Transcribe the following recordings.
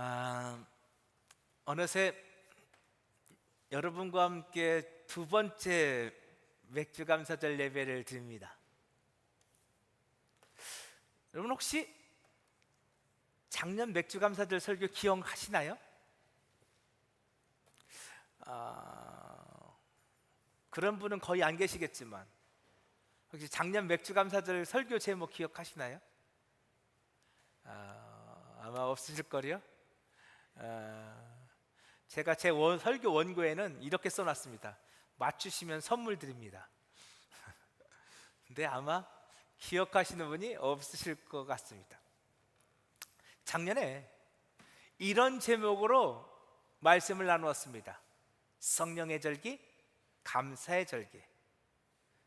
아, 어느새 여러분과 함께 두 번째 맥주 감사절 예배를 드립니다. 여러분 혹시 작년 맥주 감사절 설교 기억하시나요? 그런 분은 거의 안 계시겠지만 혹시 작년 맥주 감사절 설교 제목 기억하시나요? 아마 없으실 거요. 제가 제 설교 원고에는 이렇게 써놨습니다. 맞추시면 선물 드립니다. 근데 아마 기억하시는 분이 없으실 것 같습니다. 작년에 이런 제목으로 말씀을 나누었습니다. 성령의 절기, 감사의 절기.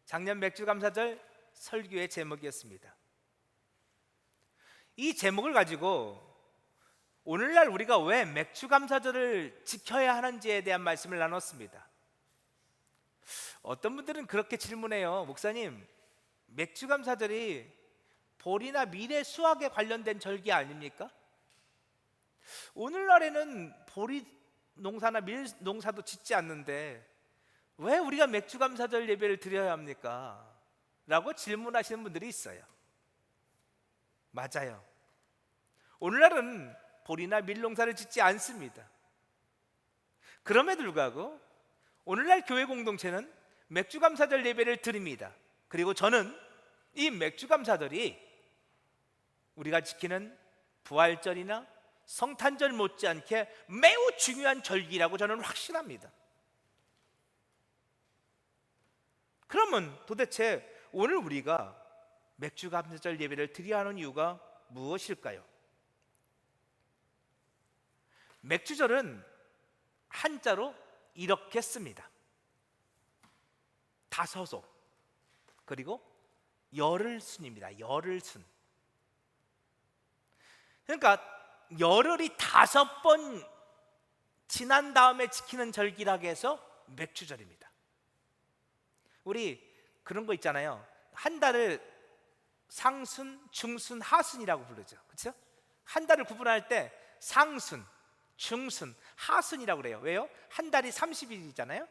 작년 맥주감사절 설교의 제목이었습니다. 이 제목을 가지고 오늘날 우리가 왜 맥주감사절을 지켜야 하는지에 대한 말씀을 나눴습니다. 어떤 분들은 그렇게 질문해요. 목사님, 맥주감사절이 보리나 밀의 수확에 관련된 절기 아닙니까? 오늘날에는 보리 농사나 밀 농사도 짓지 않는데 왜 우리가 맥주감사절 예배를 드려야 합니까? 라고 질문하시는 분들이 있어요. 맞아요. 오늘날은 보리나 밀 농사를 짓지 않습니다. 그럼에도 불구하고 오늘날 교회 공동체는 맥주감사절 예배를 드립니다. 그리고 저는 이 맥주감사절이 우리가 지키는 부활절이나 성탄절 못지않게 매우 중요한 절기라고 저는 확신합니다. 그러면 도대체 오늘 우리가 맥주감사절 예배를 드려야 하는 이유가 무엇일까요? 맥주절은 한자로 이렇게 씁니다. 다서소 그리고 열흘순입니다. 열흘순. 그러니까 열흘이 5번 지난 다음에 지키는 절기라고 해서 맥주절입니다. 우리 그런 거 있잖아요. 한 달을 상순, 중순, 하순이라고 부르죠. 그렇죠? 한 달을 구분할 때 상순, 중순, 하순이라고 그래요. 왜요? 한 달이 30일이잖아요.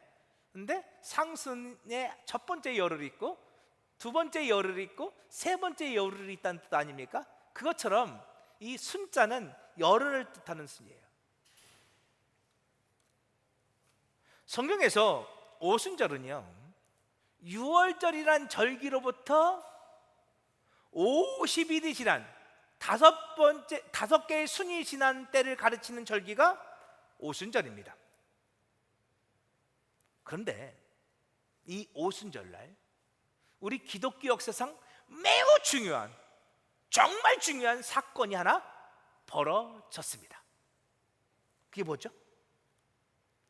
근데 상순에 첫 번째 열흘이 있고 두 번째 열흘이 있고 세 번째 열흘이 있다는 뜻 아닙니까? 그것처럼 이 순자는 열흘을 뜻하는 순이에요. 성경에서 오순절은요 6월절이란 절기로부터 50일이 지난 5개의 순이 지난 때를 가르치는 절기가 오순절입니다. 그런데 이 오순절날 우리 기독교 역사상 매우 중요한, 정말 중요한 사건이 하나 벌어졌습니다. 그게 뭐죠?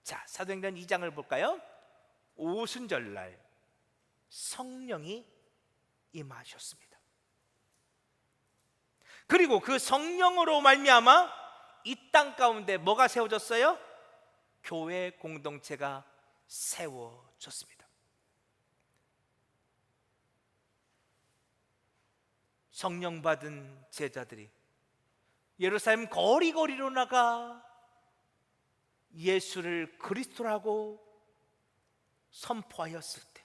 자, 사도행전 2장을 볼까요? 오순절날 성령이 임하셨습니다. 그리고 그 성령으로 말미암아 이 땅 가운데 뭐가 세워졌어요? 교회 공동체가 세워졌습니다. 성령 받은 제자들이 예루살렘 거리거리로 나가 예수를 그리스도라고 선포하였을 때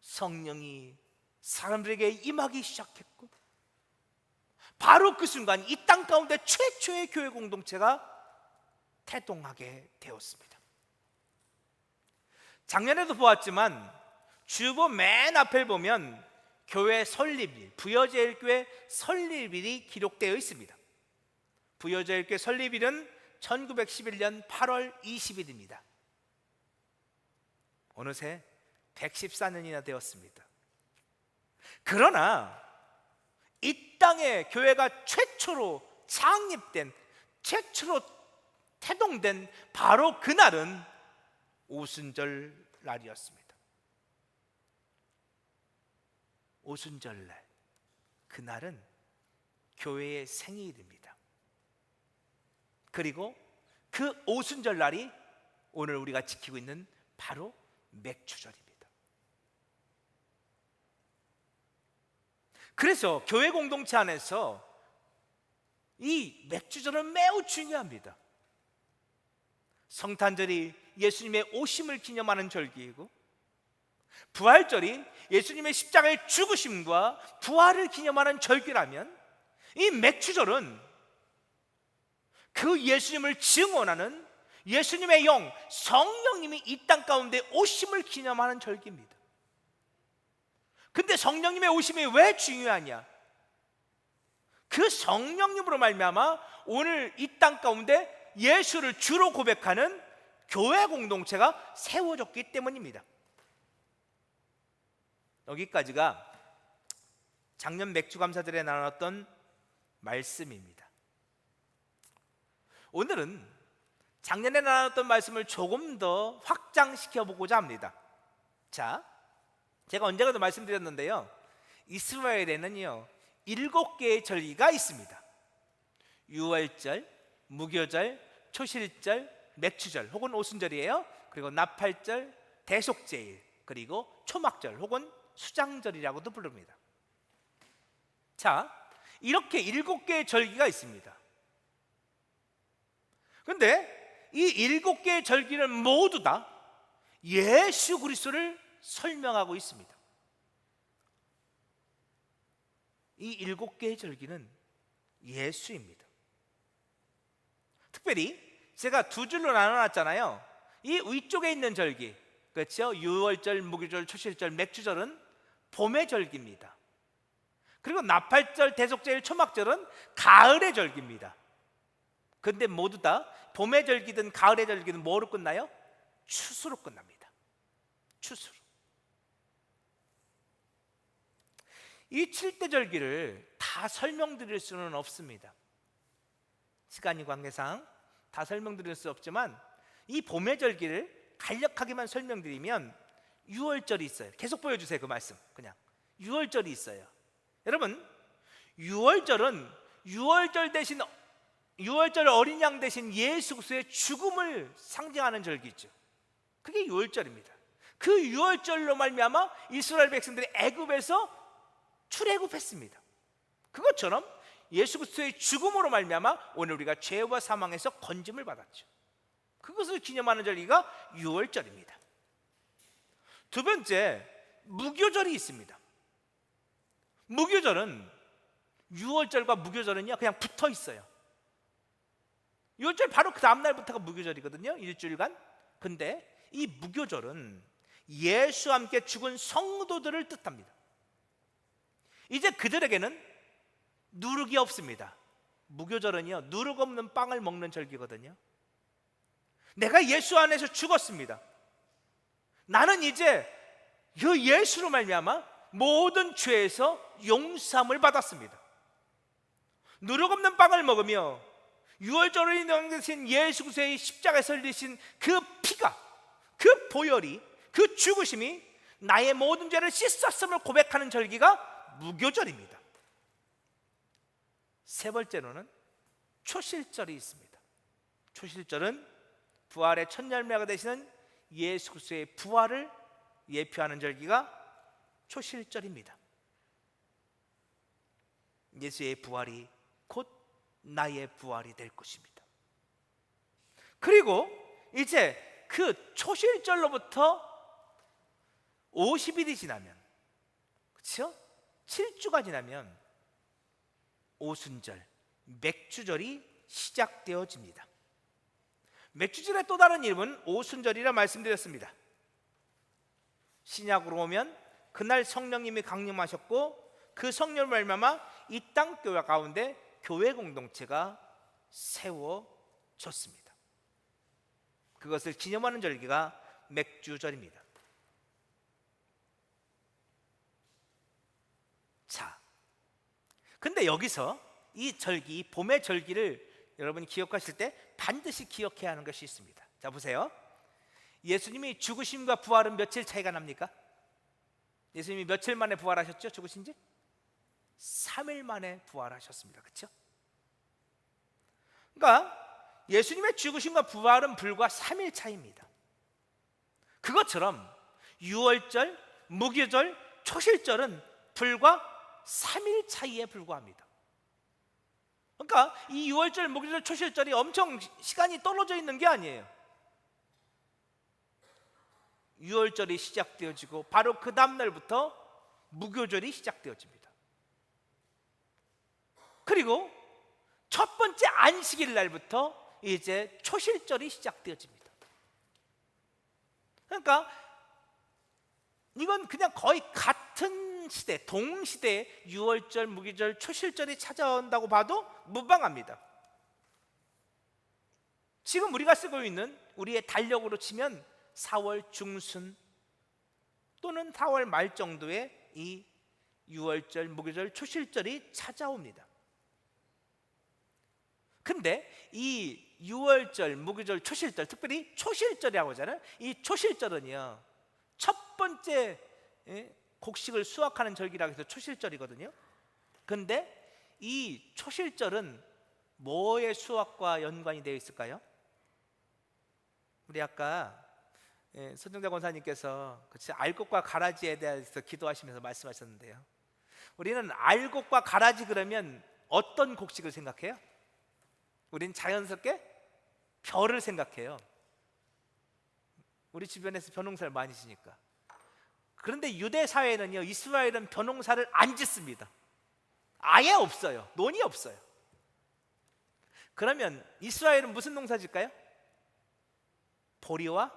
성령이 사람들에게 임하기 시작했고 바로 그 순간 이 땅 가운데 최초의 교회 공동체가 태동하게 되었습니다. 작년에도 보았지만 주보 맨 앞을 보면 교회 설립일, 부여제일교회 설립일이 기록되어 있습니다. 부여제일교회 설립일은 1911년 8월 20일입니다. 어느새 114년이나 되었습니다. 그러나 이 땅에 교회가 최초로 창립된, 최초로 태동된 바로 그날은 오순절 날이었습니다. 오순절날, 그날은 교회의 생일입니다. 그리고 그 오순절날이 오늘 우리가 지키고 있는 바로 맥주절입니다. 그래서 교회 공동체 안에서 이 맥주절은 매우 중요합니다. 성탄절이 예수님의 오심을 기념하는 절기이고, 부활절이 예수님의 십자가의 죽으심과 부활을 기념하는 절기라면, 이 맥주절은 그 예수님을 증언하는 예수님의 영 성령님이 이 땅 가운데 오심을 기념하는 절기입니다. 근데 성령님의 오심이 왜 중요하냐? 그 성령님으로 말미암아 오늘 이 땅 가운데 예수를 주로 고백하는 교회 공동체가 세워졌기 때문입니다. 여기까지가 작년 맥주감사절에 나눴던 말씀입니다. 오늘은 작년에 나눴던 말씀을 조금 더 확장시켜 보고자 합니다. 자, 제가 언젠가도 말씀드렸는데요, 이스라엘에는요 7개의 절기가 있습니다. 유월절, 무교절, 초실절, 맥주절 혹은 오순절이에요. 그리고 나팔절, 대속제일, 그리고 초막절 혹은 수장절이라고도 부릅니다. 자, 이렇게 7개의 절기가 있습니다. 그런데 이 7개의 절기는 모두 다 예수 그리스도를 설명하고 있습니다. 이 7개의 절기는 예수입니다. 특별히 제가 두 줄로 나눠놨잖아요. 이 위쪽에 있는 절기, 그렇죠? 유월절, 무교절, 초실절, 맥주절은 봄의 절기입니다. 그리고 나팔절, 대속제일, 초막절은 가을의 절기입니다. 근데 모두 다 봄의 절기든 가을의 절기든 뭐로 끝나요? 추수로 끝납니다. 추수로. 이 7대 절기를 다 설명드릴 수는 없습니다. 시간이 관계상 다 설명드릴 수 없지만 이 봄의 절기를 간략하게만 설명드리면 유월절이 있어요. 계속 보여주세요. 그 말씀 그냥 유월절이 있어요. 여러분, 유월절은 유월절 어린 양 대신 예수 그리스도의 죽음을 상징하는 절기죠. 그게 유월절입니다. 그 유월절로 말미암아 이스라엘 백성들이 애굽에서 출애굽했습니다. 그것처럼 예수 그리스도의 죽음으로 말미암아 오늘 우리가 죄와 사망에서 건짐을 받았죠. 그것을 기념하는 절기가 유월절입니다. 두 번째, 무교절이 있습니다. 무교절은 유월절과 무교절은요 그냥 붙어 있어요. 유월절 바로 그 다음날부터가 무교절이거든요. 일주일간. 근데 이 무교절은 예수와 함께 죽은 성도들을 뜻합니다. 이제 그들에게는 누룩이 없습니다. 무교절은요 누룩 없는 빵을 먹는 절기거든요. 내가 예수 안에서 죽었습니다. 나는 이제 그 예수로 말미암아 모든 죄에서 용서함을 받았습니다. 누룩 없는 빵을 먹으며 유월절을 넘기신 예수 그리스도의 십자가에서 흘리신 그 피가, 그 보혈이, 그 죽으심이 나의 모든 죄를 씻었음을 고백하는 절기가 무교절입니다. 세 번째로는 초실절이 있습니다. 초실절은 부활의 첫 열매가 되시는 예수 그리스도의 부활을 예표하는 절기가 초실절입니다. 예수의 부활이 곧 나의 부활이 될 것입니다. 그리고 이제 그 초실절로부터 50일이 지나면, 그렇죠? 7주가 지나면 오순절, 맥주절이 시작되어집니다. 맥주절의 또 다른 이름은 오순절이라 말씀드렸습니다. 신약으로 오면 그날 성령님이 강림하셨고 그 성령을 말미암아 이 땅 교회 가운데 교회 공동체가 세워졌습니다. 그것을 기념하는 절기가 맥주절입니다. 자, 근데 여기서 이 절기, 이 봄의 절기를 여러분이 기억하실 때 반드시 기억해야 하는 것이 있습니다. 자, 보세요. 예수님이 죽으심과 부활은 며칠 차이가 납니까? 예수님이 며칠 만에 부활하셨죠? 죽으신 지? 3일 만에 부활하셨습니다. 그렇죠? 그러니까 예수님의 죽으심과 부활은 불과 3일 차이입니다. 그것처럼 유월절, 무교절, 초실절은 불과 3일 차이에 불과합니다. 그러니까 이 유월절, 목요절, 초실절이 엄청 시간이 떨어져 있는 게 아니에요. 유월절이 시작되어지고 바로 그 다음 날부터 무교절이 시작되어집니다. 그리고 첫 번째 안식일 날부터 이제 초실절이 시작되어집니다. 그러니까 이건 그냥 거의 같은 시대, 동시대에 유월절, 무교절, 초실절이 찾아온다고 봐도 무방합니다. 지금 우리가 쓰고 있는 우리의 달력으로 치면 4월 중순 또는 4월 말 정도에 이 유월절, 무교절, 초실절이 찾아옵니다. 근데 이 유월절, 무교절, 초실절, 특별히 초실절이라고 하잖아요. 이 초실절은요, 첫 번째 곡식을 수확하는 절기라고 해서 초실절이거든요. 근데 이 초실절은 뭐의 수확과 연관이 되어 있을까요? 우리 아까 손정자 권사님께서 알곡과 가라지에 대해서 기도하시면서 말씀하셨는데요, 우리는 알곡과 가라지 그러면 어떤 곡식을 생각해요? 우리는 자연스럽게 벼를 생각해요. 우리 주변에서 벼농사를 많이 지니까. 그런데 유대 사회는요, 이스라엘은 벼농사를 안 짓습니다. 아예 없어요. 논이 없어요. 그러면 이스라엘은 무슨 농사 짓까요? 보리와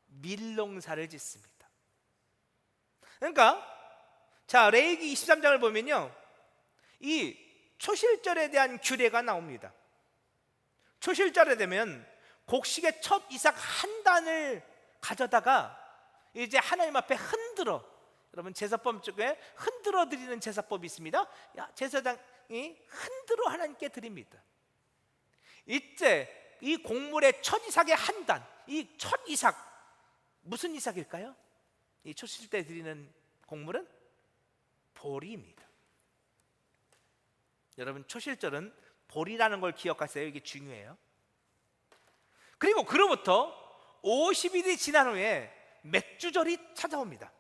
밀농사를 짓습니다. 그러니까 자, 레위기 23장을 보면요, 이 초실절에 대한 규례가 나옵니다. 초실절에 되면 곡식의 첫 이삭 한 단을 가져다가 이제 하나님 앞에 흔들어, 여러분 제사법 쪽에 흔들어 드리는 제사법이 있습니다. 제사장이 흔들어 하나님께 드립니다. 이때 이 곡물의 첫 이삭의 한 단, 이 첫 이삭 무슨 이삭일까요? 이 초실 때 드리는 곡물은 보리입니다. 여러분 초실절은 보리라는 걸 기억하세요. 이게 중요해요. 그리고 그로부터 50일이 지난 후에 맥주절이 찾아옵니다.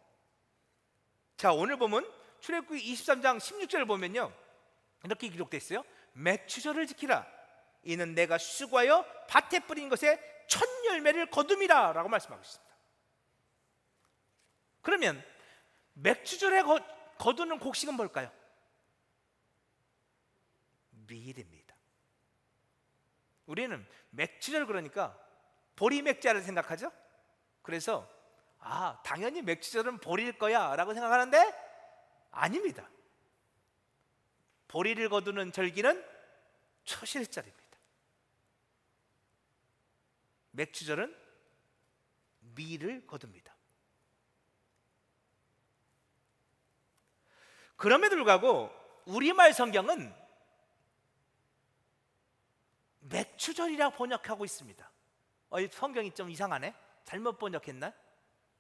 자, 오늘 보면 출애굽기 23장 16절을 보면요, 이렇게 기록되어 있어요. 맥주절을 지키라. 이는 내가 수고하여 밭에 뿌린 것에 첫 열매를 거둠이라 라고 말씀하고 있습니다. 그러면 맥주절에 거두는 곡식은 뭘까요? 밀입니다. 우리는 맥주절 그러니까 보리 맥자를 생각하죠. 그래서 당연히 맥주절은 보리일 거야 라고 생각하는데 아닙니다. 보리를 거두는 절기는 초실절입니다. 맥주절은 밀을 거둡니다. 그럼에도 불구하고 우리말 성경은 맥주절이라고 번역하고 있습니다. 성경이 좀 이상하네? 잘못 번역했나?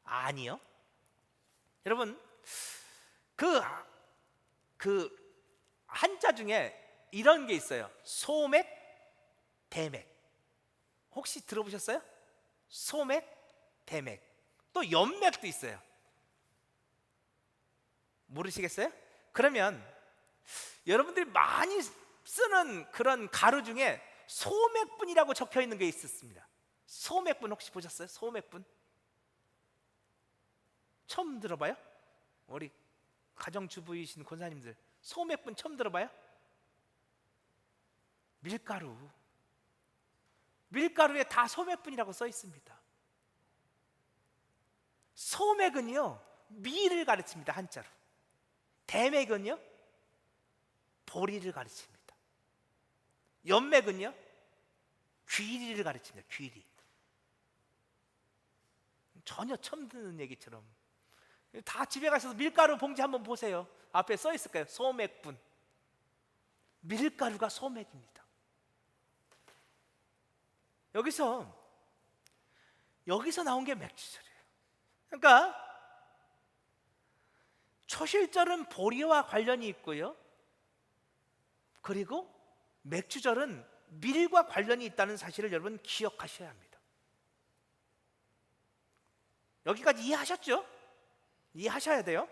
아니요. 여러분, 그 한자 중에 이런 게 있어요. 소맥, 대맥. 혹시 들어보셨어요? 소맥, 대맥. 또 연맥도 있어요. 모르시겠어요? 그러면 여러분들이 많이 쓰는 그런 가루 중에 소맥분이라고 적혀 있는 게 있었습니다. 소맥분 혹시 보셨어요? 소맥분? 처음 들어봐요? 우리 가정주부이신 권사님들 소맥분 처음 들어봐요? 밀가루에 다 소맥분이라고 써 있습니다. 소맥은요, 밀을 가르칩니다. 한자로. 대맥은요, 보리를 가르칩니다. 연맥은요, 귀리를 가르칩니다. 귀리. 전혀 처음 듣는 얘기처럼. 다 집에 가셔서 밀가루 봉지 한번 보세요. 앞에 써 있을 거예요. 소맥분. 밀가루가 소맥입니다. 여기서 나온 게 맥주절이에요. 그러니까 초실절은 보리와 관련이 있고요, 그리고 맥주절은 밀과 관련이 있다는 사실을 여러분 기억하셔야 합니다. 여기까지 이해하셨죠? 이해하셔야 돼요.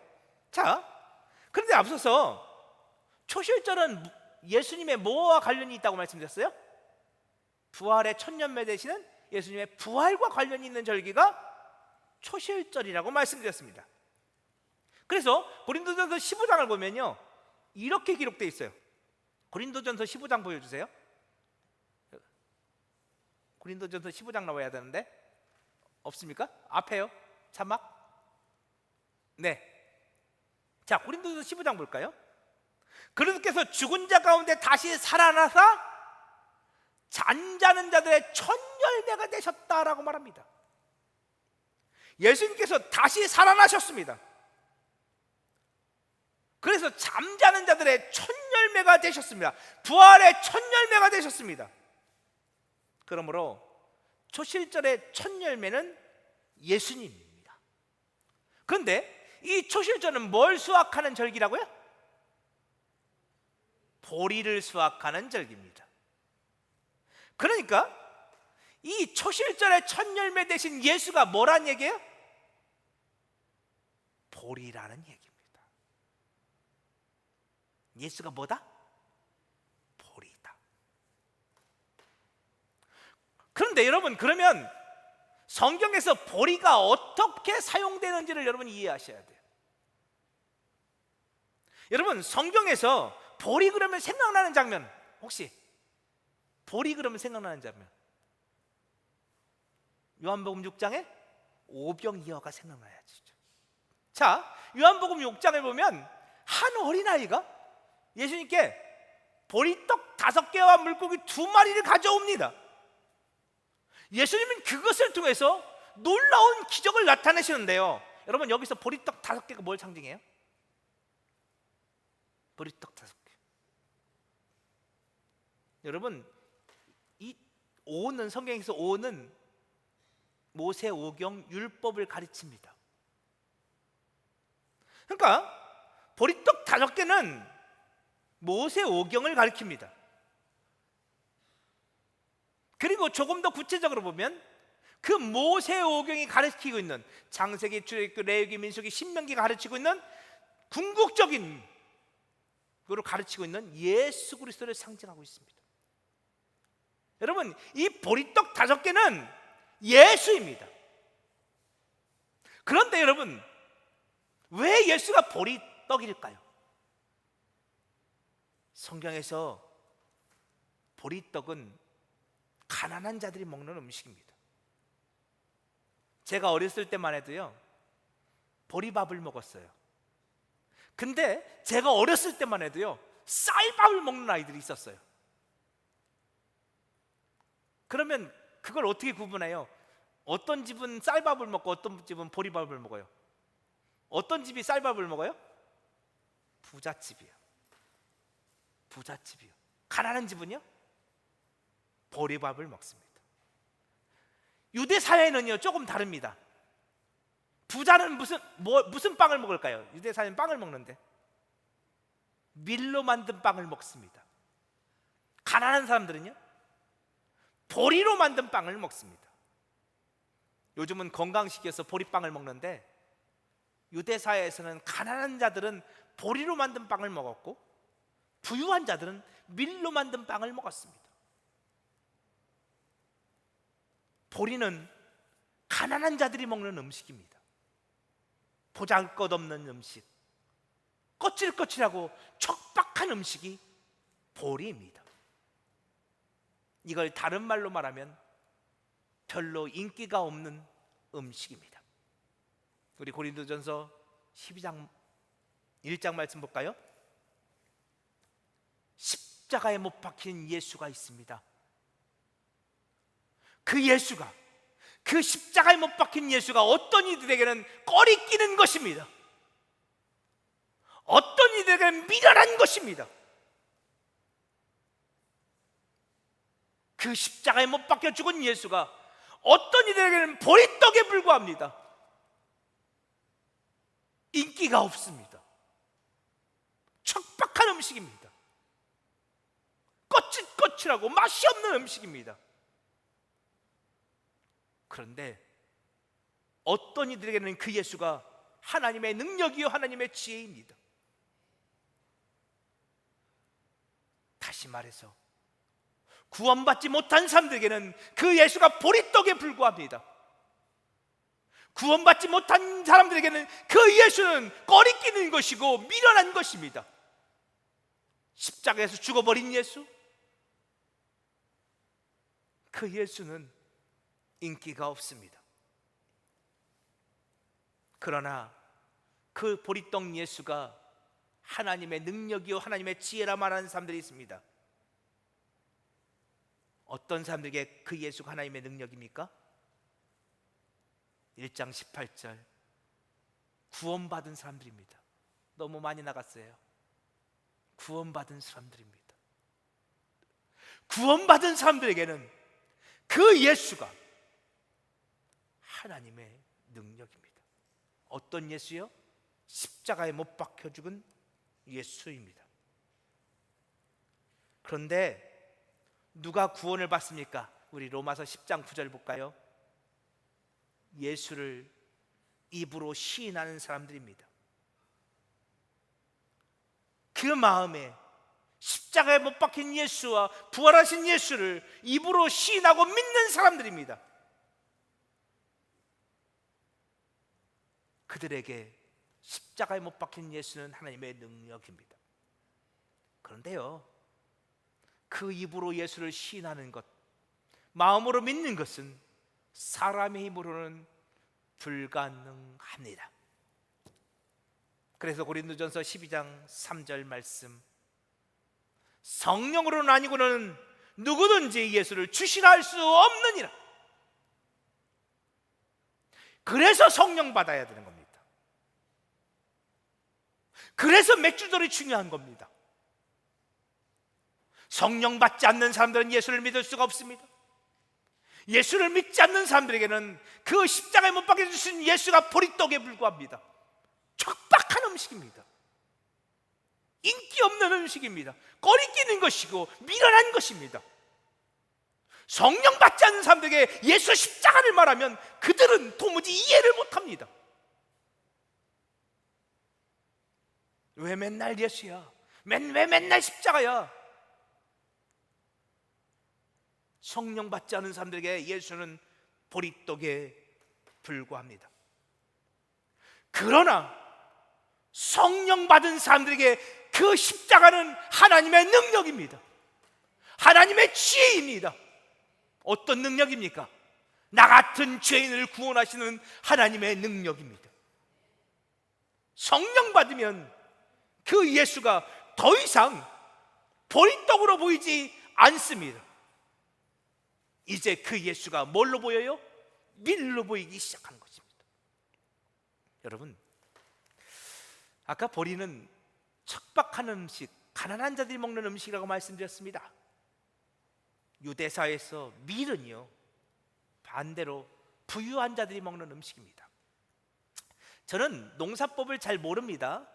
자, 그런데 앞서서 초실절은 예수님의 뭐와 관련이 있다고 말씀드렸어요? 부활의 천년매 되시는 예수님의 부활과 관련이 있는 절기가 초실절이라고 말씀드렸습니다. 그래서 고린도전서 15장을 보면요, 이렇게 기록되어 있어요. 고린도전서 15장 보여주세요. 고린도전서 15장 나와야 되는데 없습니까? 앞에요. 자막. 네. 자, 고린도전서 15장 볼까요? 그리스도께서 죽은 자 가운데 다시 살아나사 잠자는 자들의 첫 열매가 되셨다라고 말합니다. 예수님께서 다시 살아나셨습니다. 그래서 잠자는 자들의 첫 열매가 되셨습니다. 부활의 첫 열매가 되셨습니다. 그러므로 초실절의 첫 열매는 예수님입니다. 그런데 이 초실절은 뭘 수확하는 절기라고요? 보리를 수확하는 절기입니다. 그러니까 이 초실절의 첫 열매 되신 예수가 뭐란 얘기예요? 보리라는 얘기입니다. 예수가 뭐다? 보리다. 그런데 여러분, 그러면 성경에서 보리가 어떻게 사용되는지를 여러분이 이해하셔야 돼요. 여러분, 성경에서 보리 그러면 생각나는 장면, 혹시 보리 그러면 생각나는 장면, 요한복음 6장에 오병이어가 생각나야죠. 자, 요한복음 6장을 보면 한 어린아이가 예수님께 보리떡 5개와 물고기 2마리를 가져옵니다. 예수님은 그것을 통해서 놀라운 기적을 나타내시는데요, 여러분, 여기서 보리떡 5개가 뭘 상징해요? 보리떡 5개. 여러분, 이 오는, 성경에서 오는 모세 오경 율법을 가르칩니다. 그러니까 보리떡 5개는 모세 오경을 가리킵니다. 그리고 조금 더 구체적으로 보면 그 모세 오경이 가르치고 있는 창세기, 출애굽기, 레위기, 민수기, 신명기가 가르치고 있는 궁극적인 그걸 가르치고 있는 예수 그리스도를 상징하고 있습니다. 여러분, 이 보리떡 5개는 예수입니다. 그런데 여러분, 왜 예수가 보리떡일까요? 성경에서 보리떡은 가난한 자들이 먹는 음식입니다. 제가 어렸을 때만 해도요, 보리밥을 먹었어요. 근데 제가 어렸을 때만 해도요, 쌀밥을 먹는 아이들이 있었어요. 그러면 그걸 어떻게 구분해요? 어떤 집은 쌀밥을 먹고 어떤 집은 보리밥을 먹어요? 어떤 집이 쌀밥을 먹어요? 부잣집이요. 부잣집이요. 가난한 집은요? 보리밥을 먹습니다. 유대 사회는요 조금 다릅니다. 부자는 무슨 빵을 먹을까요? 유대 사회는 빵을 먹는데 밀로 만든 빵을 먹습니다. 가난한 사람들은요 보리로 만든 빵을 먹습니다. 요즘은 건강식이어서 보리빵을 먹는데 유대 사회에서는 가난한 자들은 보리로 만든 빵을 먹었고 부유한 자들은 밀로 만든 빵을 먹었습니다. 보리는 가난한 자들이 먹는 음식입니다. 보잘것없는 음식, 거칠거칠하고 척박한 음식이 보리입니다. 이걸 다른 말로 말하면 별로 인기가 없는 음식입니다. 우리 고린도전서 12장 1장 말씀 볼까요? 십자가에 못 박힌 예수가 있습니다. 그 예수가, 그 십자가에 못 박힌 예수가 어떤 이들에게는 꺼리끼는 것입니다. 어떤 이들에게는 미련한 것입니다. 그 십자가에 못 박혀 죽은 예수가 어떤 이들에게는 보리떡에 불과합니다. 인기가 없습니다. 척박한 음식입니다. 거칠거칠하고 맛이 없는 음식입니다. 그런데 어떤 이들에게는 그 예수가 하나님의 능력이요 하나님의 지혜입니다. 다시 말해서 구원받지 못한 사람들에게는 그 예수가 보리떡에 불과합니다. 구원받지 못한 사람들에게는 그 예수는 꺼리끼는 것이고 미련한 것입니다. 십자가에서 죽어버린 예수, 그 예수는 인기가 없습니다. 그러나 그 보리떡 예수가 하나님의 능력이요 하나님의 지혜라 말하는 사람들이 있습니다. 어떤 사람들에게 그 예수가 하나님의 능력입니까? 1장 18절, 구원받은 사람들입니다. 너무 많이 나갔어요. 구원받은 사람들입니다. 구원받은 사람들에게는 그 예수가 하나님의 능력입니다. 어떤 예수요? 십자가에 못 박혀 죽은 예수입니다. 그런데 누가 구원을 받습니까? 우리 로마서 10장 9절 볼까요? 예수를 입으로 시인하는 사람들입니다. 그 마음에 십자가에 못 박힌 예수와 부활하신 예수를 입으로 시인하고 믿는 사람들입니다. 그들에게 십자가에 못 박힌 예수는 하나님의 능력입니다. 그런데요, 그 입으로 예수를 시인하는 것, 마음으로 믿는 것은 사람의 힘으로는 불가능합니다. 그래서 고린도전서 12장 3절 말씀, 성령으로는 아니고는 누구든지 예수를 주시라 할 수 없느니라. 그래서 성령 받아야 되는 겁니다. 그래서 맥주절이 중요한 겁니다. 성령 받지 않는 사람들은 예수를 믿을 수가 없습니다. 예수를 믿지 않는 사람들에게는 그 십자가에 못 박혀 주신 예수가 보리떡에 불과합니다. 척박한 음식입니다. 인기 없는 음식입니다. 꺼리끼는 것이고 미련한 것입니다. 성령 받지 않는 사람들에게 예수 십자가를 말하면 그들은 도무지 이해를 못합니다. 왜 맨날 예수야? 왜 맨날 십자가야? 성령 받지 않은 사람들에게 예수는 보리떡에 불과합니다. 그러나 성령 받은 사람들에게 그 십자가는 하나님의 능력입니다. 하나님의 지혜입니다. 어떤 능력입니까? 나 같은 죄인을 구원하시는 하나님의 능력입니다. 성령 받으면 그 예수가 더 이상 보리떡으로 보이지 않습니다. 이제 그 예수가 뭘로 보여요? 밀로 보이기 시작한 것입니다. 여러분, 아까 보리는 척박한 음식, 가난한 자들이 먹는 음식이라고 말씀드렸습니다. 유대사에서 밀은요, 반대로 부유한 자들이 먹는 음식입니다. 저는 농사법을 잘 모릅니다.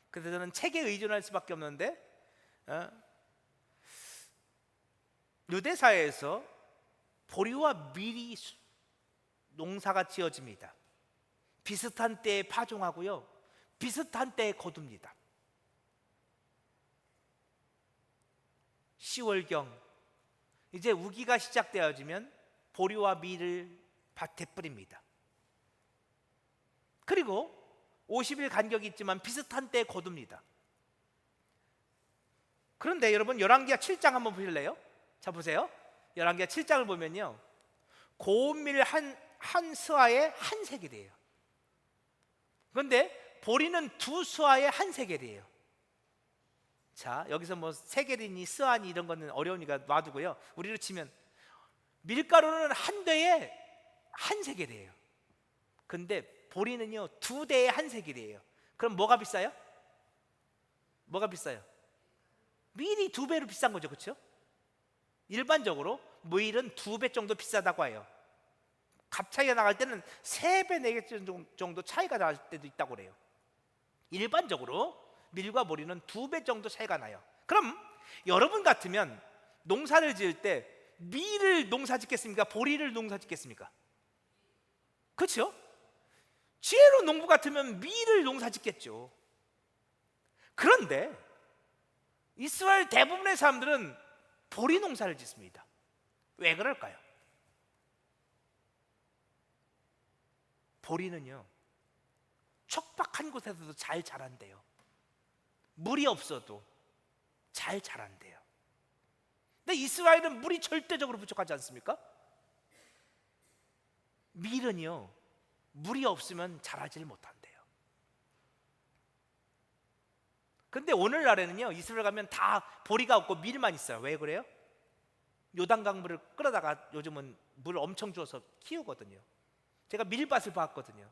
그래서 저는 책에 의존할 수밖에 없는데, 유대사에서 보리와 밀이 농사가 지어집니다. 비슷한 때에 파종하고요, 비슷한 때에 거둡니다. 10월경 이제 우기가 시작되어지면 보리와 밀을 밭에 뿌립니다. 그리고 50일 간격이 있지만 비슷한 때에 거둡니다. 그런데 여러분, 열왕기하 7장 한번 보실래요? 자, 보세요. 열왕기하 7장을 보면요, 고운 밀 한 스와에 한 세겔이에요. 그런데 보리는 두 스와에 한 세겔이에요. 자, 여기서 뭐 세겔이니 스와니 이런 거는 어려우니까 놔두고요, 우리로 치면 밀가루는 한 대에 한 세겔이에요. 근데 보리는요, 두 대에 한 세겔이에요. 그럼 뭐가 비싸요? 뭐가 비싸요? 밀이 두 배로 비싼 거죠, 그렇죠? 일반적으로 밀은 두 배 정도 비싸다고 해요. 값 차이가 나갈 때는 3배, 4배 정도 차이가 날 때도 있다고 그래요. 일반적으로 밀과 보리는 2배 정도 차이가 나요. 그럼 여러분 같으면 농사를 지을 때 밀을 농사 짓겠습니까? 보리를 농사 짓겠습니까? 그렇죠? 지혜로 농부 같으면 밀을 농사 짓겠죠. 그런데 이스라엘 대부분의 사람들은 보리 농사를 짓습니다. 왜 그럴까요? 보리는요, 척박한 곳에서도 잘 자란대요. 물이 없어도 잘 자란대요. 근데 이스라엘은 물이 절대적으로 부족하지 않습니까? 밀은요, 물이 없으면 자라지를 못한대요. 근데 오늘날에는요, 이스라엘 가면 다 보리가 없고 밀만 있어요. 왜 그래요? 요단강물을 끌어다가 요즘은 물 엄청 줘서 키우거든요. 제가 밀밭을 봤거든요.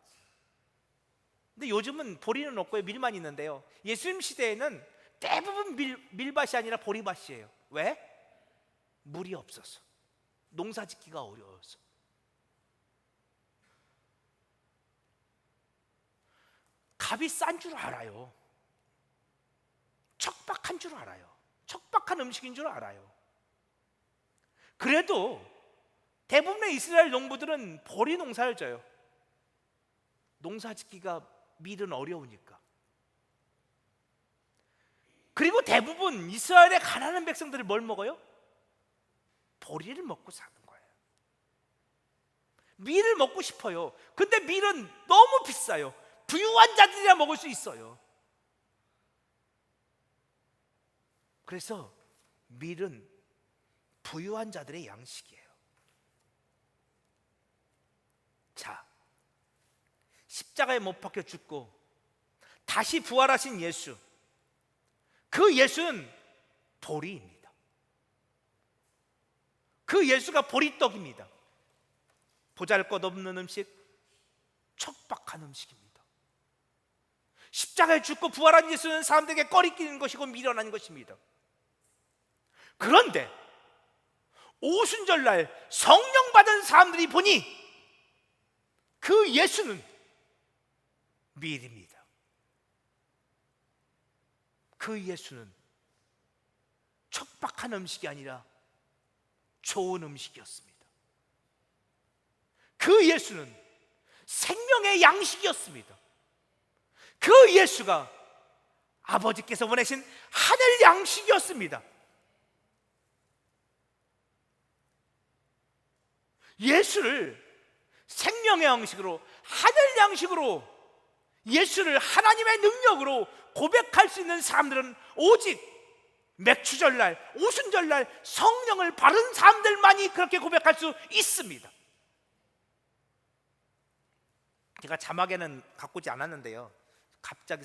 근데 요즘은 보리는 없고요, 밀만 있는데요, 예수님 시대에는 대부분 밀밭이 아니라 보리밭이에요. 왜? 물이 없어서, 농사 짓기가 어려워서. 값이 싼 줄 알아요. 척박한 줄 알아요. 척박한 음식인 줄 알아요. 그래도 대부분의 이스라엘 농부들은 보리 농사를 져요. 농사 짓기가 밀은 어려우니까. 그리고 대부분 이스라엘의 가난한 백성들이 뭘 먹어요? 보리를 먹고 사는 거예요. 밀을 먹고 싶어요. 근데 밀은 너무 비싸요. 부유한 자들이야 먹을 수 있어요. 그래서 밀은 부유한 자들의 양식이에요. 자, 십자가에 못 박혀 죽고 다시 부활하신 예수, 그 예수는 보리입니다. 그 예수가 보리떡입니다. 보잘것없는 음식, 척박한 음식입니다. 십자가에 죽고 부활한 예수는 사람들에게 꺼리끼는 것이고 미련한 것입니다. 그런데 오순절날 성령 받은 사람들이 보니 그 예수는 밀입니다. 그 예수는 척박한 음식이 아니라 좋은 음식이었습니다. 그 예수는 생명의 양식이었습니다. 그 예수가 아버지께서 보내신 하늘 양식이었습니다. 예수를 생명의 양식으로, 하늘 양식으로, 예수를 하나님의 능력으로 고백할 수 있는 사람들은 오직 맥추절날, 오순절날 성령을 받은 사람들만이 그렇게 고백할 수 있습니다. 제가 자막에는 갖고 오지 않았는데요, 갑자기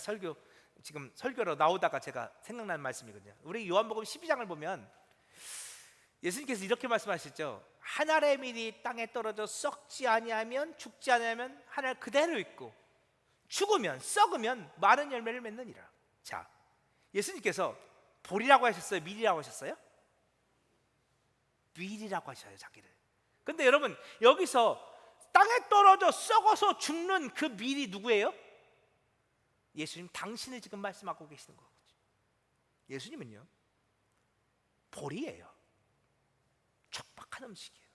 지금 설교로 나오다가 제가 생각나는 말씀이거든요. 우리 요한복음 12장을 보면 예수님께서 이렇게 말씀하셨죠. 한 알의 밀이 땅에 떨어져 썩지 아니하면, 죽지 아니하면 한 알 그대로 있고 죽으면, 썩으면 많은 열매를 맺느니라. 자, 예수님께서 보리라고 하셨어요? 밀이라고 하셨어요? 밀이라고 하셔요, 자기를. 근데 여러분, 여기서 땅에 떨어져 썩어서 죽는 그 밀이 누구예요? 예수님 당신을 지금 말씀하고 계시는 거거든요. 예수님은요, 보리예요. 척박한 음식이에요.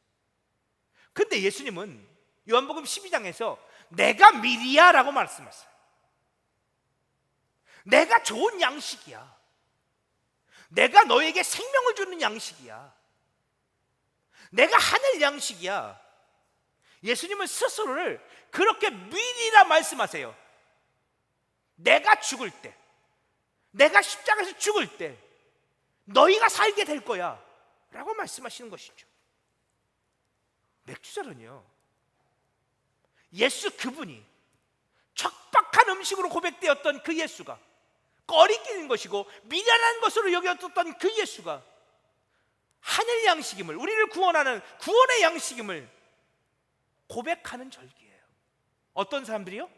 근데 예수님은 요한복음 12장에서 내가 밀이야 라고 말씀하셨어요. 내가 좋은 양식이야. 내가 너에게 생명을 주는 양식이야. 내가 하늘 양식이야. 예수님은 스스로를 그렇게 밀이라 말씀하세요. 내가 죽을 때, 내가 십자가에서 죽을 때 너희가 살게 될 거야 라고 말씀하시는 것이죠. 맥주절은요, 예수 그분이 척박한 음식으로 고백되었던 그 예수가, 꺼리끼는 것이고 미련한 것으로 여겼던 그 예수가 하늘 양식임을, 우리를 구원하는 구원의 양식임을 고백하는 절기예요. 어떤 사람들이요?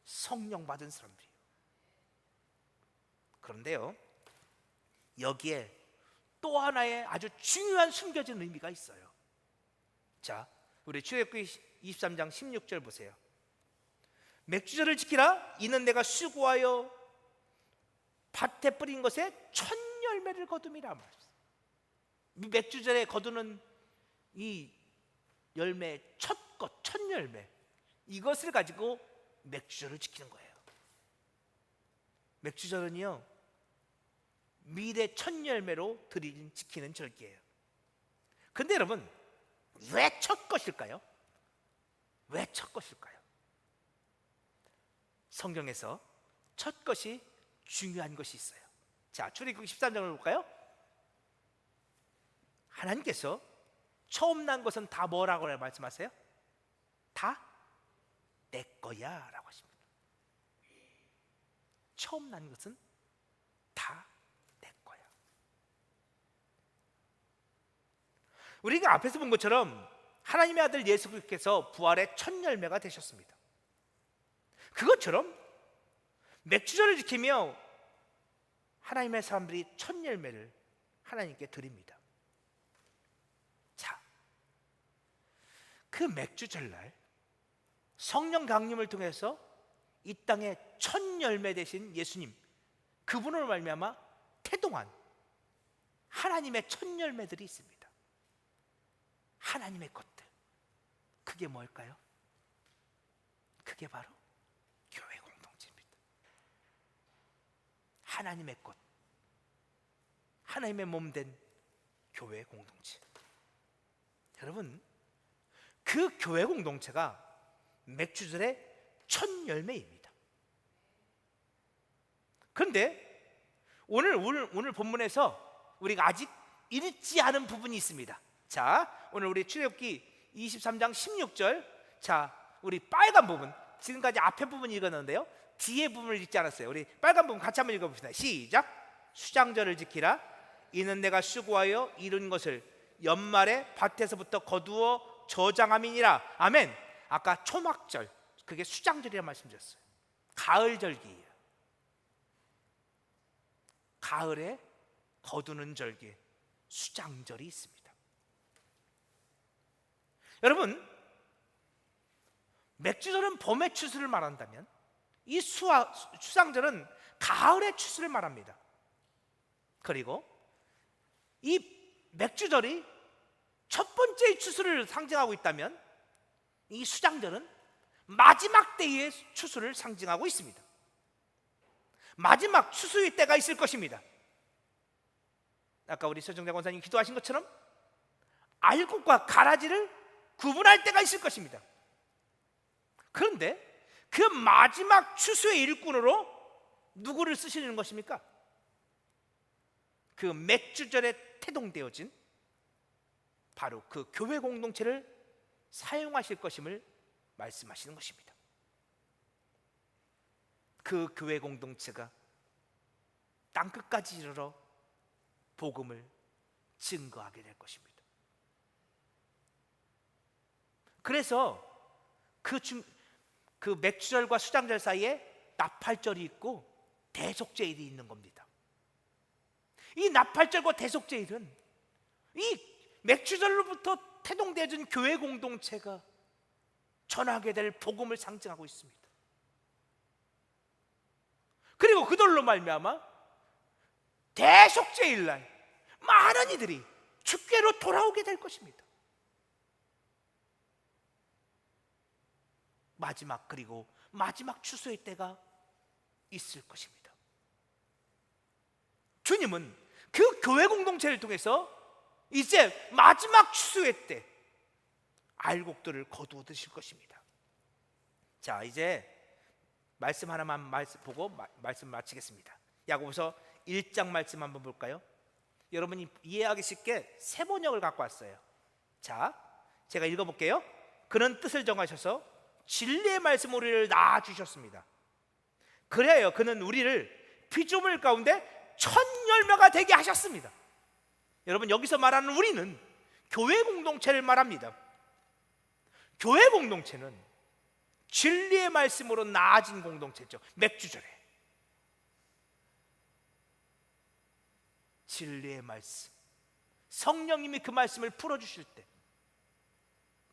성령 받은 사람들이요. 그런데요, 여기에 또 하나의 아주 중요한 숨겨진 의미가 있어요. 자, 우리 출애굽기 23장 16절 보세요. 맥주절을 지키라. 이는 내가 수고하여 밭에 뿌린 것에 첫 열매를 거둠이라. 맥주절에 거두는 이 열매, 첫 열매, 이것을 가지고 맥주절을 지키는 거예요. 맥주절은요, 미래 첫 열매로 지키는 절기예요. 근데 여러분, 왜 첫 것일까요? 왜 첫 것일까요? 성경에서 첫 것이 중요한 것이 있어요. 자, 출애굽기 13장을 볼까요? 하나님께서 처음 난 것은 다 뭐라고 말씀하세요? 다 내 거야 라고 하십니다. 처음 난 것은 다 내 거야. 우리가 앞에서 본 것처럼 하나님의 아들 예수 그리스도께서 부활의 첫 열매가 되셨습니다. 그것처럼 맥주절을 지키며 하나님의 사람들이 첫 열매를 하나님께 드립니다. 자, 그 맥주절날 성령 강림을 통해서 이 땅의 첫 열매 되신 예수님, 그분으로 말미암아 태동한 하나님의 첫 열매들이 있습니다. 하나님의 것들, 그게 뭘까요? 그게 바로 교회 공동체입니다. 하나님의 것, 하나님의 몸 된 교회 공동체. 여러분, 그 교회 공동체가 맥주절의 첫 열매입니다. 그런데 오늘 본문에서 우리가 아직 읽지 않은 부분이 있습니다. 자, 오늘 우리 출애굽기 23장 16절, 자, 우리 빨간 부분, 지금까지 앞에 부분 읽었는데요, 뒤에 부분을 읽지 않았어요. 우리 빨간 부분 같이 한번 읽어봅시다. 시작. 수장절을 지키라. 이는 내가 수고하여 이룬 것을 연말에 밭에서부터 거두어 저장함이니라. 아멘. 아까 초막절, 그게 수장절이라 말씀드렸어요. 가을절기예요. 가을에 거두는 절기, 수장절이 있습니다. 여러분, 맥주절은 봄의 추수를 말한다면 이 수장절은 가을의 추수를 말합니다. 그리고 이 맥주절이 첫 번째의 추수를 상징하고 있다면 이 수장절은 마지막 때의 추수를 상징하고 있습니다. 마지막 추수의 때가 있을 것입니다. 아까 우리 서정대 권사님 기도하신 것처럼 알곡과 가라지를 구분할 때가 있을 것입니다. 그런데 그 마지막 추수의 일꾼으로 누구를 쓰시는 것입니까? 그 맥주절에 태동되어진 바로 그 교회 공동체를 사용하실 것임을 말씀하시는 것입니다. 그 교회 공동체가 땅끝까지 이르러 복음을 증거하게 될 것입니다. 그래서 그 맥주절과 수장절 사이에 나팔절이 있고 대속제일이 있는 겁니다. 이 나팔절과 대속제일은 이 맥주절로부터 태동되어진 교회 공동체가 전하게 될 복음을 상징하고 있습니다. 그리고 그들로 말미암아 대속제일날 많은 이들이 주께로 돌아오게 될 것입니다. 그리고 마지막 추수의 때가 있을 것입니다. 주님은 그 교회 공동체를 통해서 이제 마지막 추수의 때 알곡들을 거두어 드실 것입니다. 자, 이제 말씀 하나만 보고 말씀 마치겠습니다. 야고보서 1장 말씀 한번 볼까요? 여러분이 이해하기 쉽게 세 번역을 갖고 왔어요. 자, 제가 읽어볼게요. 그런 뜻을 정하셔서 진리의 말씀 우리를 낳아주셨습니다. 그래야 그는 우리를 피조물 가운데 첫 열매가 되게 하셨습니다. 여러분, 여기서 말하는 우리는 교회 공동체를 말합니다. 교회 공동체는 진리의 말씀으로 나아진 공동체죠. 맥주절에 진리의 말씀, 성령님이 그 말씀을 풀어주실 때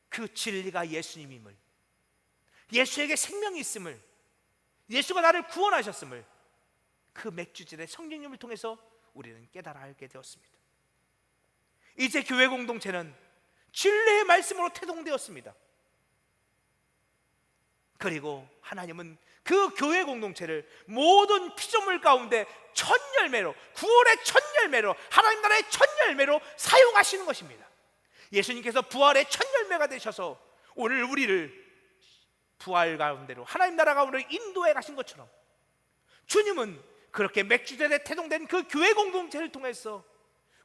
그 진리가 예수님임을, 예수에게 생명이 있음을, 예수가 나를 구원하셨음을 그 맥주절에 성령님을 통해서 우리는 깨달아 알게 되었습니다. 이제 교회 공동체는 진리의 말씀으로 태동되었습니다. 그리고 하나님은 그 교회 공동체를 모든 피조물 가운데 첫 열매로, 구원의 첫 열매로, 하나님 나라의 첫 열매로 사용하시는 것입니다. 예수님께서 부활의 첫 열매가 되셔서 오늘 우리를 부활 가운데로, 하나님 나라 가운데로 인도해 가신 것처럼 주님은 그렇게 맥주절에 태동된 그 교회 공동체를 통해서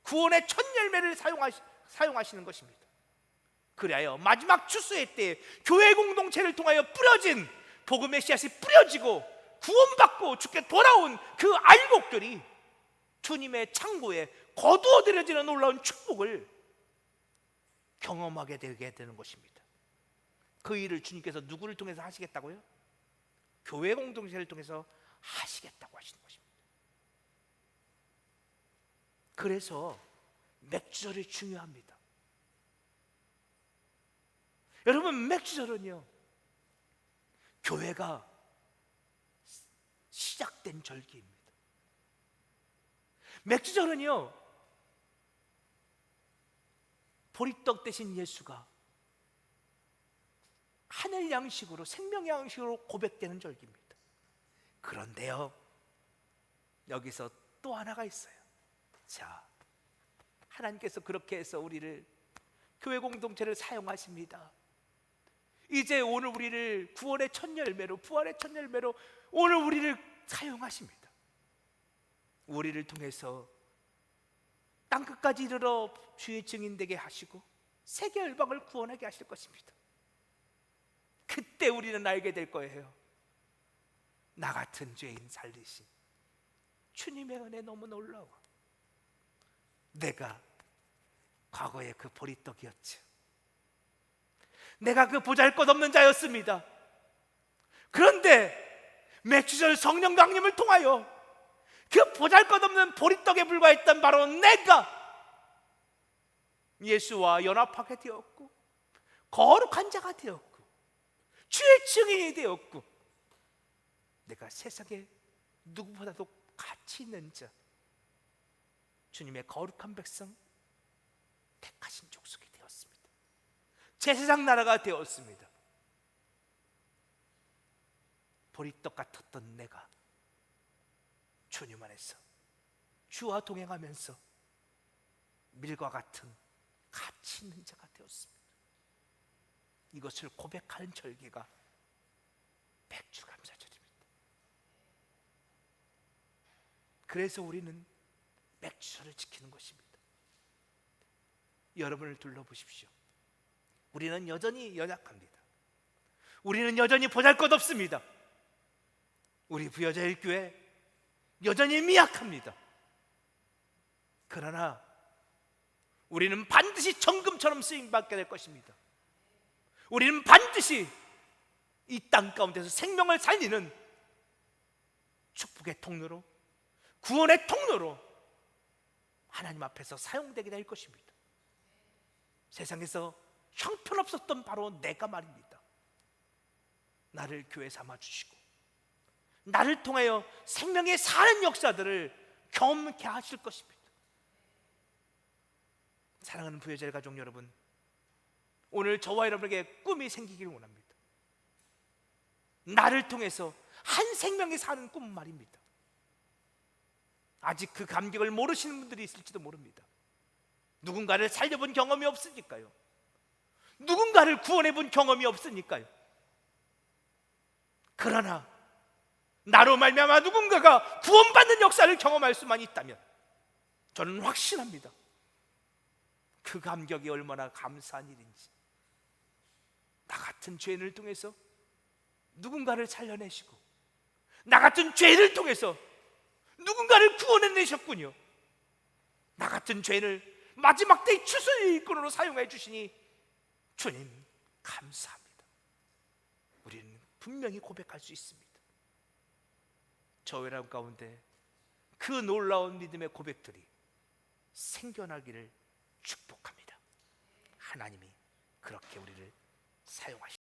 구원의 첫 열매를 사용하시는 것입니다. 그리하여 마지막 추수의 때에 교회 공동체를 통하여 뿌려진 복음의 씨앗이 뿌려지고 구원받고 주께 돌아온 그 알곡들이 주님의 창고에 거두어들여지는 놀라운 축복을 경험하게 되게 되는 것입니다. 그 일을 주님께서 누구를 통해서 하시겠다고요? 교회 공동체를 통해서 하시겠다고 하시는 것입니다. 그래서 맥주절이 중요합니다. 여러분, 맥주절은요, 교회가 시작된 절기입니다. 맥주절은요, 보리떡 대신 예수가 하늘 양식으로, 생명 양식으로 고백되는 절기입니다. 그런데요, 여기서 또 하나가 있어요. 자, 하나님께서 그렇게 해서 우리를, 교회 공동체를 사용하십니다. 이제 오늘 우리를 구원의 첫 열매로, 부활의 첫 열매로 오늘 우리를 사용하십니다. 우리를 통해서 땅끝까지 이르러 주의 증인 되게 하시고 세계 열방을 구원하게 하실 것입니다. 그때 우리는 알게 될 거예요. 나 같은 죄인 살리신 주님의 은혜 너무 놀라워. 내가 과거에 그 보리떡이었죠. 내가 그 보잘것없는 자였습니다. 그런데 맥주절 성령 강림을 통하여 그 보잘것없는 보리떡에 불과했던 바로 내가 예수와 연합하게 되었고 거룩한 자가 되었고 주의 증인이 되었고 내가 세상에 누구보다도 가치 있는 자, 주님의 거룩한 백성, 택하신 족속이 되었습니다. 제사장 나라가 되었습니다. 보리떡 같았던 내가 주님 안에서 주와 동행하면서 밀과 같은 가치 있는 자가 되었습니다. 이것을 고백하는 절기가 백주감사절입니다. 그래서 우리는 맥주절을 지키는 것입니다. 여러분을 둘러보십시오. 우리는 여전히 연약합니다. 우리는 여전히 보잘것없습니다. 우리 부여자일교회 여전히 미약합니다. 그러나 우리는 반드시 정금처럼 쓰임받게 될 것입니다. 우리는 반드시 이 땅 가운데서 생명을 살리는 축복의 통로로, 구원의 통로로 하나님 앞에서 사용되게 될 것입니다. 세상에서 형편없었던 바로 내가 말입니다. 나를 교회 삼아 주시고 나를 통하여 생명의 사는 역사들을 경험케 하실 것입니다. 사랑하는 부여자의 가족 여러분, 오늘 저와 여러분에게 꿈이 생기기를 원합니다. 나를 통해서 한 생명이 사는 꿈 말입니다. 아직 그 감격을 모르시는 분들이 있을지도 모릅니다. 누군가를 살려본 경험이 없으니까요. 누군가를 구원해본 경험이 없으니까요. 그러나 나로 말미암아 누군가가 구원받는 역사를 경험할 수만 있다면 저는 확신합니다. 그 감격이 얼마나 감사한 일인지. 나 같은 죄인을 통해서 누군가를 살려내시고 나 같은 죄인을 통해서 누군가를 구원해내셨군요. 나 같은 죄인을 마지막 때의 추수의 일꾼으로 사용해 주시니 주님 감사합니다. 우리는 분명히 고백할 수 있습니다. 저 여러분 가운데 그 놀라운 믿음의 고백들이 생겨나기를 축복합니다. 하나님이 그렇게 우리를 사용하십니다.